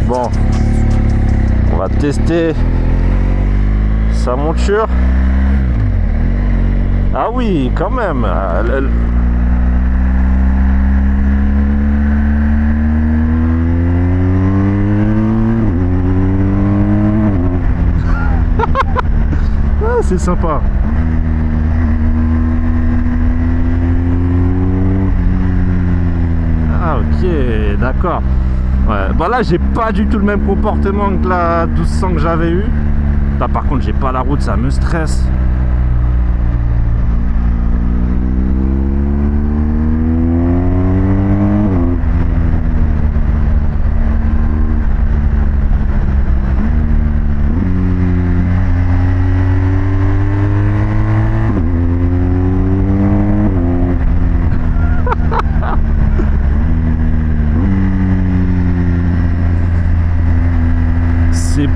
Bon, on va tester sa monture. Ah oui, quand même. Ah, c'est sympa. Ah ok, d'accord. Ouais. Bon là j'ai pas du tout le même comportement que la 1200 que j'avais eu. Là par contre j'ai pas la route, ça me stresse.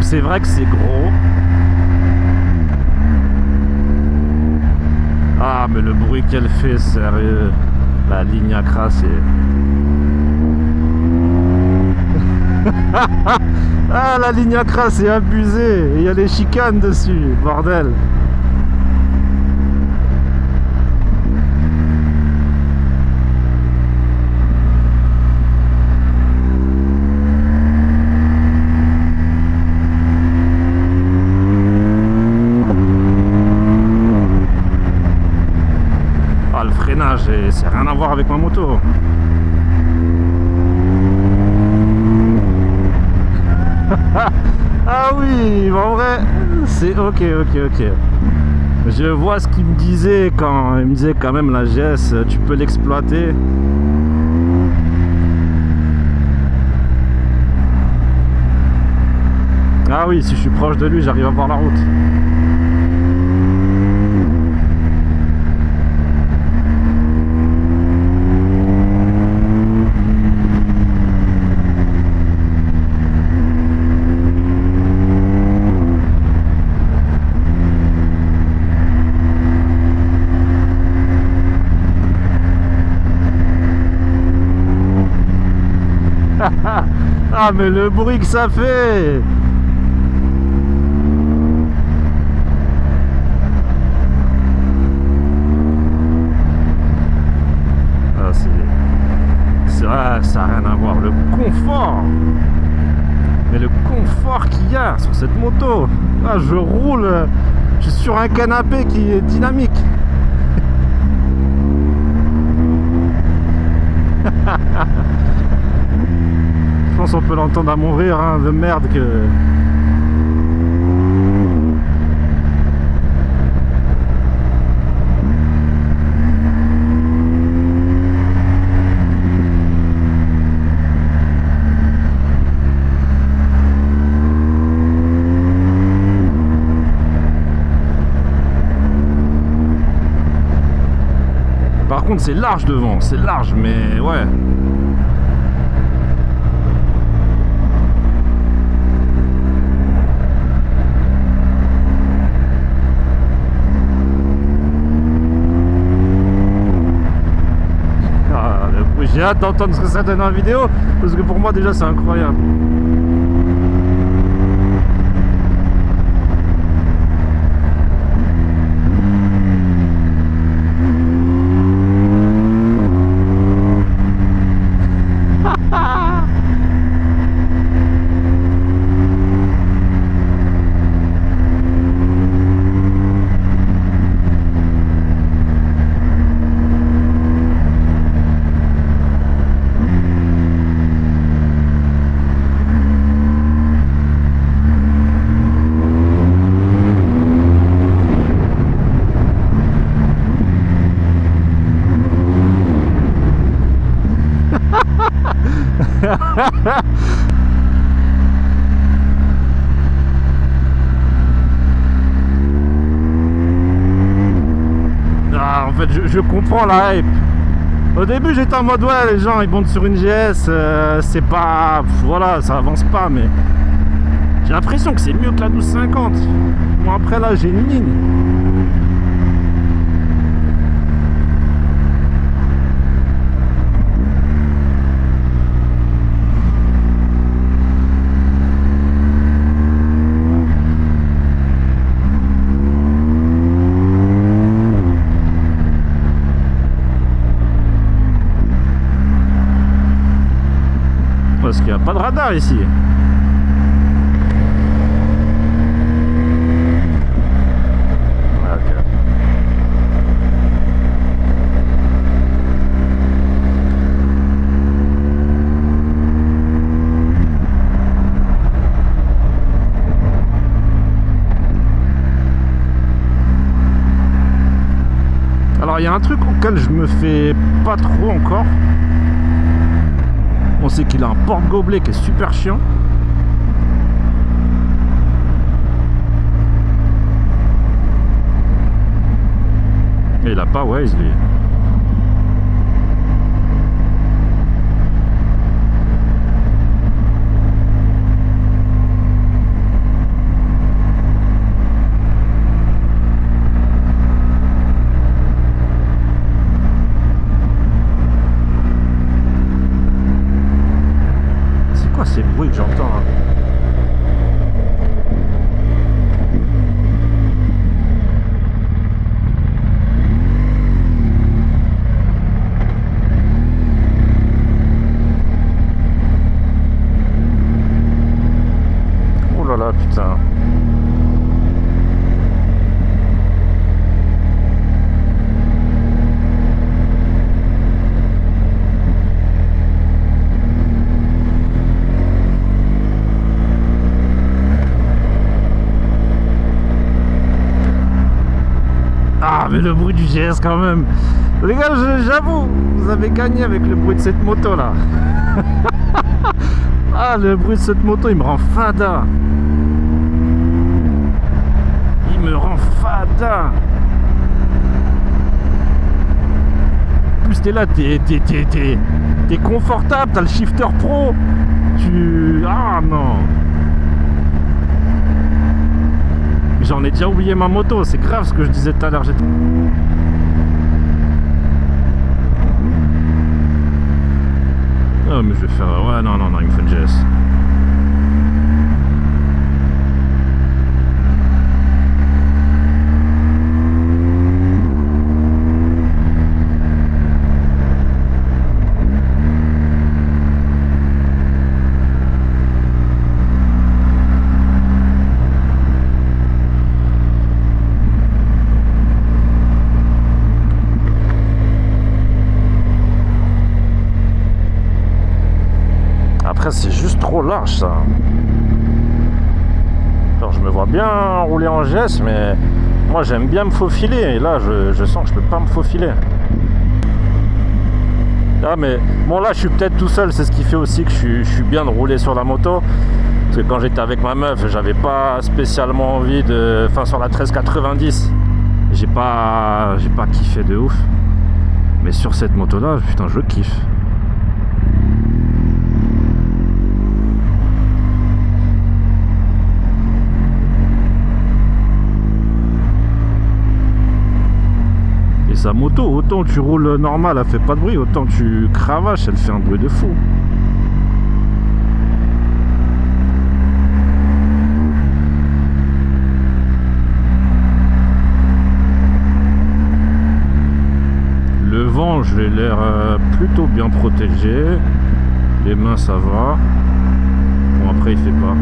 C'est vrai que c'est gros. Ah mais le bruit qu'elle fait, sérieux. La ligne Accra, c'est... Ah la ligne Accra, c'est abusé. Il y a les chicanes dessus, bordel. C'est rien à voir avec ma moto. Ah oui, en vrai, c'est ok. Je vois ce qu'il me disait quand il me disait quand même la GS, tu peux l'exploiter. Ah oui, si je suis proche de lui, j'arrive à voir la route. Ah mais le bruit que ça fait! Ah c'est vrai, ça n'a rien à voir. Le confort! Mais le confort qu'il y a sur cette moto! Ah je roule, je suis sur un canapé qui est dynamique! Je pense qu'on peut l'entendre à mon rire, hein, de merde que... Par contre c'est large devant, c'est large mais ouais. J'ai hâte d'entendre ce que ça donne en vidéo, parce que pour moi déjà c'est incroyable. Ah, en fait, je comprends la hype. Au début, j'étais en mode ouais, les gens ils montent sur une GS, c'est pas, voilà, ça avance pas, mais j'ai l'impression que c'est mieux que la 1250. Bon, après là, j'ai une ligne. qu'il n'y a pas de radar ici. Alors il y a un truc auquel je me fais pas trop encore. On sait qu'il a un porte-gobelet qui est super chiant. Et il a pas Waze lui. Ces bruits que j'entends hein. Oh là là putain. Ah mais le bruit du GS quand même. Les gars, j'avoue, vous avez gagné avec le bruit de cette moto là. Ah le bruit de cette moto il me rend fada. Il me rend fada. En plus t'es là, t'es confortable, t'as le shifter pro. Ah non. J'en ai déjà oublié ma moto, c'est grave ce que je disais tout à l'heure. Oh mais je vais faire... Ouais non, il me faut une GS. C'est juste trop large ça. Alors je me vois bien rouler en GS, mais moi j'aime bien me faufiler et là je sens que je peux pas me faufiler. Ah mais bon là je suis peut-être tout seul, c'est ce qui fait aussi que je suis bien de rouler sur la moto. Parce que quand j'étais avec ma meuf, j'avais pas spécialement envie de... Enfin sur la 1390, j'ai pas kiffé de ouf. Mais sur cette moto là, putain je kiffe. Sa moto, autant tu roules normal, elle fait pas de bruit, autant tu cravaches, elle fait un bruit de fou. Le vent, j'ai l'air plutôt bien protégé. Les mains, ça va. Bon, après, il fait pas.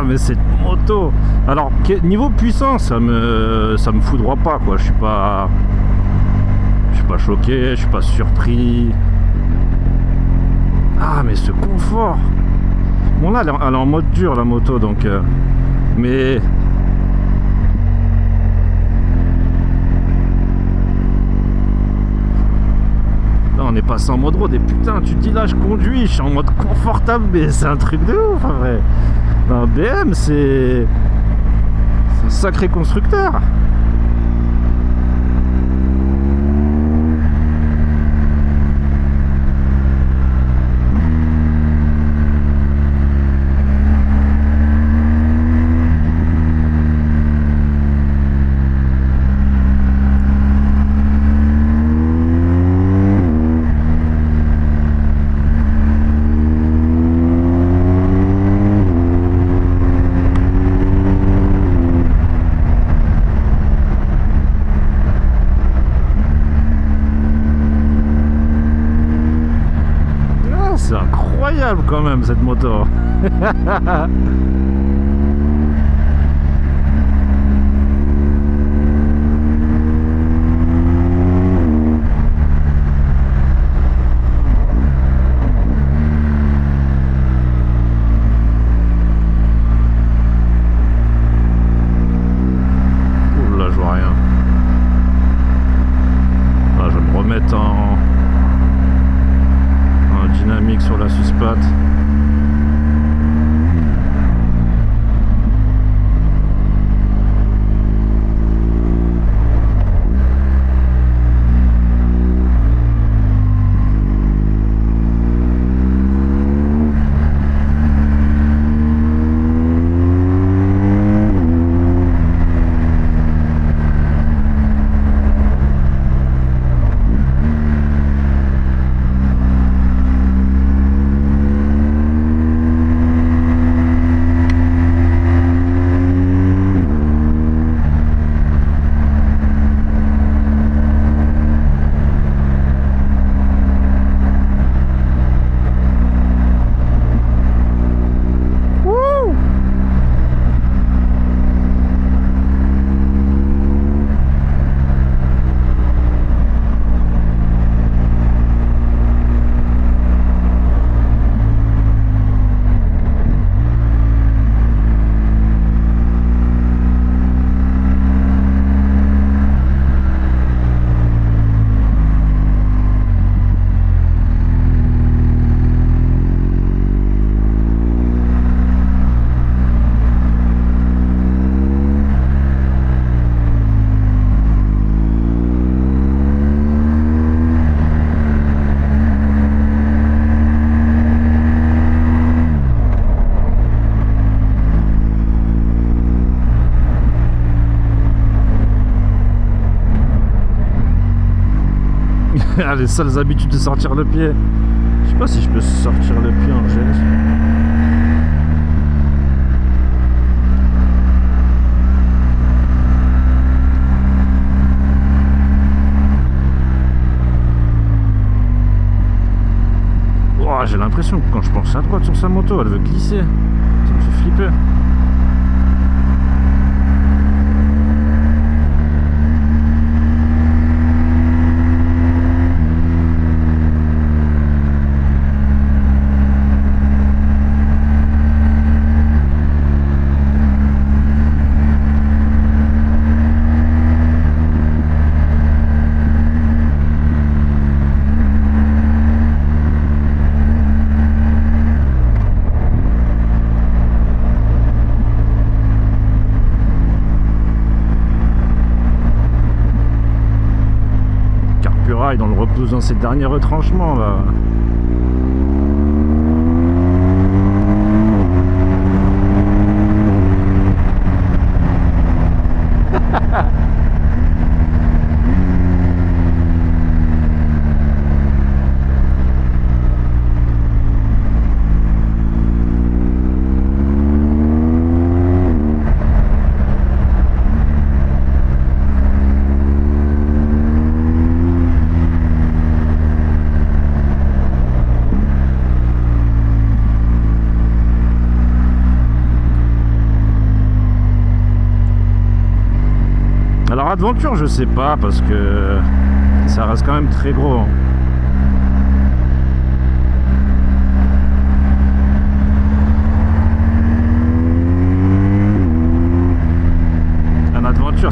Mais cette moto, alors niveau puissance, ça me foudroie pas quoi. Je suis pas choqué, je suis pas surpris. Ah mais ce confort. Bon là elle est en mode dur la moto, donc Mais là on est passé en mode road et putain tu te dis là je conduis, je suis en mode confortable mais c'est un truc de ouf en vrai. Un BM c'est un sacré constructeur. C'est incroyable quand même cette moto. Oula, je vois rien. Ah, je vais me remettre en dynamique sur la suspat. Les seules habitudes de sortir le pied. Je sais pas si je peux sortir le pied en GS. Oh, j'ai l'impression que quand je penche à droite sur sa moto, elle veut glisser. Ça me fait flipper. Dans le repousse dans ces derniers retranchements là. Alors Adventure je sais pas parce que ça reste quand même très gros.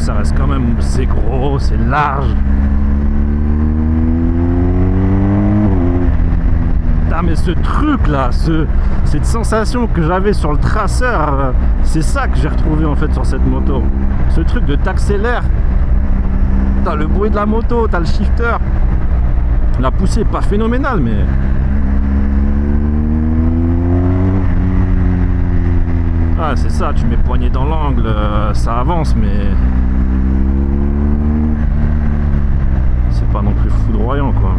ça reste quand même, c'est gros, c'est large. Ah mais ce truc là, cette sensation que j'avais sur le traceur, c'est ça que j'ai retrouvé en fait sur cette moto. Ce truc de t'accélères, t'as le bruit de la moto, t'as le shifter. La poussée est pas phénoménale mais... Ah c'est ça, tu mets poignet dans l'angle, ça avance mais... C'est pas non plus foudroyant quoi.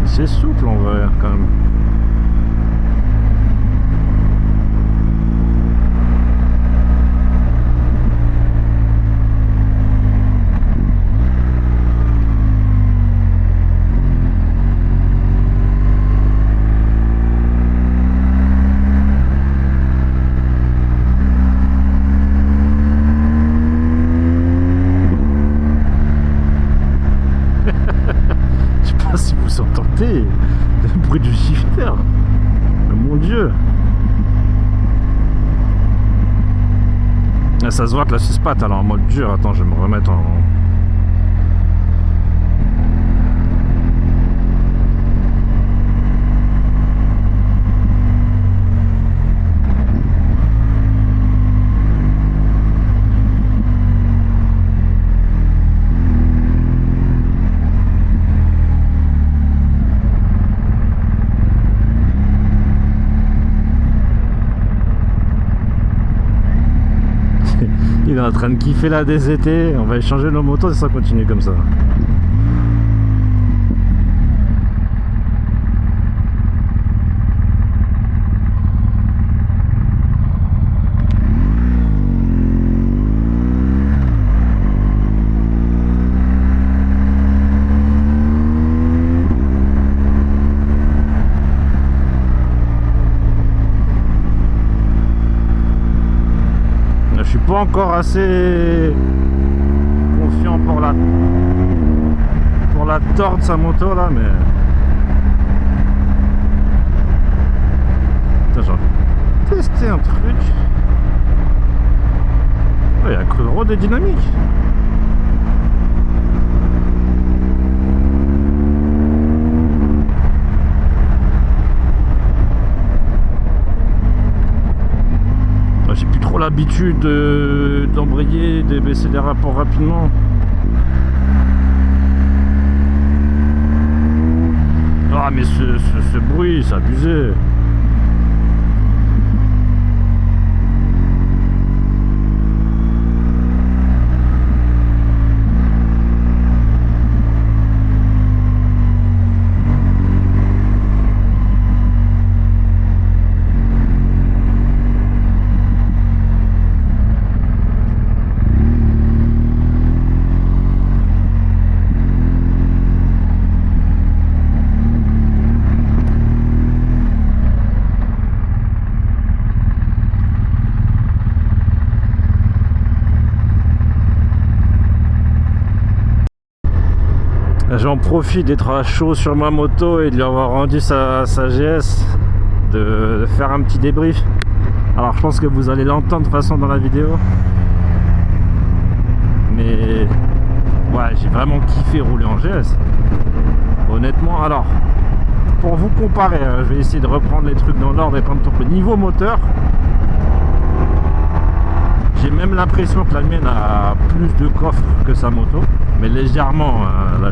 C'est souple en vrai quand même. Je sais pas si vous entendez le bruit du shifter. Mon Dieu. Ah, ça se voit que la suspat elle est en mode dur. Attends, je vais me remettre en... Il est en train de kiffer la DZT. On va échanger nos motos et ça continue comme ça. Je suis pas encore assez confiant pour la tordre sa moto là, mais attends, j'ai testé un truc. Il y a gros des dynamiques. J'ai plus trop l'habitude d'embrayer, de baisser les rapports rapidement. Ah mais ce bruit, c'est abusé. J'en profite d'être à chaud sur ma moto et de lui avoir rendu sa GS, de faire un petit débrief. Alors je pense que vous allez l'entendre de toute façon dans la vidéo, mais ouais, j'ai vraiment kiffé rouler en GS honnêtement. Alors pour vous comparer, je vais essayer de reprendre les trucs dans l'ordre et prendre tout le niveau moteur. J'ai même l'impression que la mienne a plus de coffre que sa moto, mais légèrement. Là,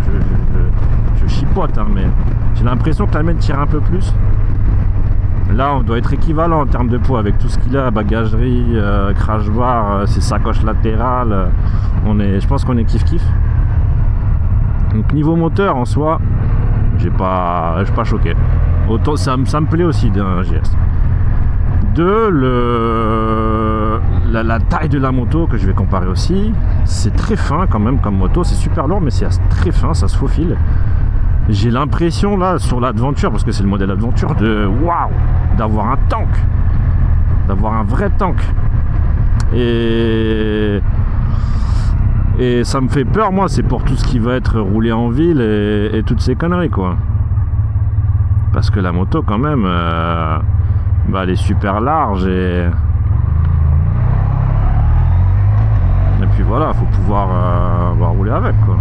je chipote, hein, mais j'ai l'impression que la mienne tire un peu plus. Là, on doit être équivalent en termes de poids avec tout ce qu'il a, bagagerie, crash bar, ses sacoches latérales. Je pense qu'on est kiff-kiff. Donc niveau moteur en soi, je suis pas choqué. Autant ça me plaît aussi d'un GS. La taille de la moto que je vais comparer aussi, c'est très fin quand même comme moto, c'est super lourd mais c'est très fin, ça se faufile. J'ai l'impression là sur l'Adventure, parce que c'est le modèle Adventure, de waouh, d'avoir un tank, d'avoir un vrai tank. Et Et ça me fait peur, moi, c'est pour tout ce qui va être roulé en ville et toutes ces conneries, quoi. Parce que la moto, quand même, elle est super large et puis voilà, faut pouvoir rouler avec, quoi.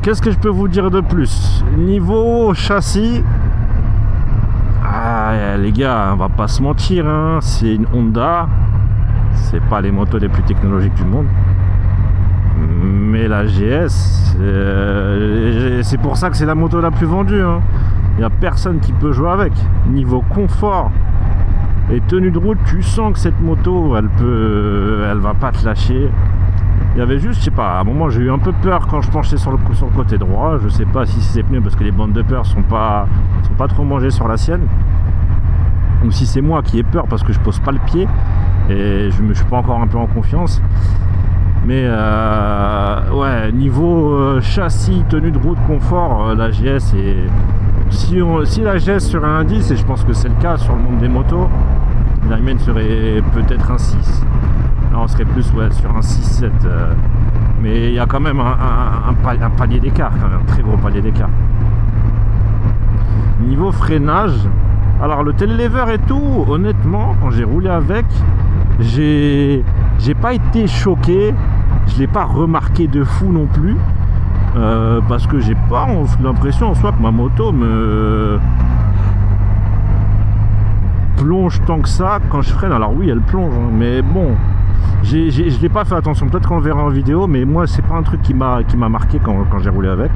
Qu'est-ce que je peux vous dire de plus? Niveau châssis, les gars, on va pas se mentir, hein, c'est une Honda, c'est pas les motos les plus technologiques du monde, mais la GS, c'est pour ça que c'est la moto la plus vendue, hein. Il n'y a personne qui peut jouer avec. Niveau confort et tenue de route, tu sens que cette moto, elle va pas te lâcher. Il y avait juste, je sais pas, à un moment j'ai eu un peu peur quand je penchais sur le côté droit. Je sais pas si c'est ses pneus parce que les bandes de peur sont pas trop mangées sur la sienne, ou si c'est moi qui ai peur parce que je pose pas le pied et je suis pas encore un peu en confiance. Mais ouais, niveau châssis, tenue de route, confort, la GS est... Si la GS serait un 10, et je pense que c'est le cas sur le monde des motos, la mienne serait peut-être un 6. Là on serait plus sur un 6-7. Mais il y a quand même un palier d'écart, quand même, un très gros palier d'écart. Niveau freinage, alors le télélever et tout, honnêtement, quand j'ai roulé avec, j'ai pas été choqué, je l'ai pas remarqué de fou non plus, parce que j'ai pas l'impression en soi que ma moto me plonge tant que ça quand je freine. Alors oui, elle plonge, hein, mais bon, je l'ai pas fait attention, peut-être qu'on le verra en vidéo, mais moi c'est pas un truc qui m'a marqué quand j'ai roulé avec.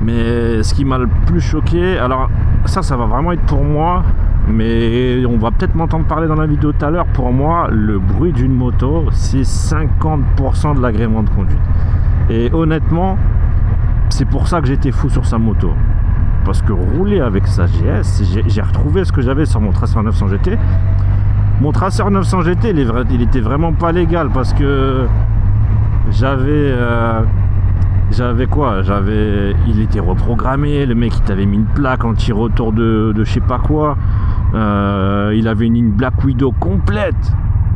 Mais ce qui m'a le plus choqué, alors ça va vraiment être pour moi, mais on va peut-être m'entendre parler dans la vidéo tout à l'heure. Pour moi, le bruit d'une moto, c'est 50% de l'agrément de conduite. Et honnêtement, c'est pour ça que j'étais fou sur sa moto. Parce que rouler avec sa GS, j'ai retrouvé ce que j'avais sur mon Tracer 900 GT. Mon Tracer 900 GT, il était vraiment pas légal parce que il était reprogrammé, le mec il t'avait mis une plaque anti-retour de je sais pas quoi, il avait une ligne Black Widow complète,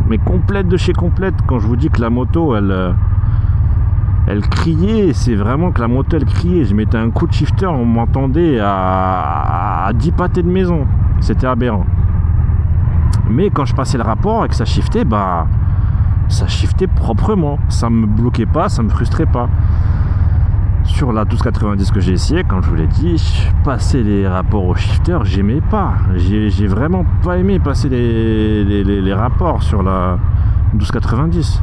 mais complète de chez complète. Quand je vous dis que la moto elle criait, c'est vraiment que la moto elle criait. Je mettais un coup de shifter, on m'entendait à 10 pâtés de maison, c'était aberrant. Mais quand je passais le rapport et que ça shiftait, ça shiftait proprement, ça me bloquait pas, ça me frustrait pas. Sur la 1290 que j'ai essayé, comme je vous l'ai dit, passer les rapports au shifter, j'aimais pas. J'ai vraiment pas aimé passer les rapports sur la 1290.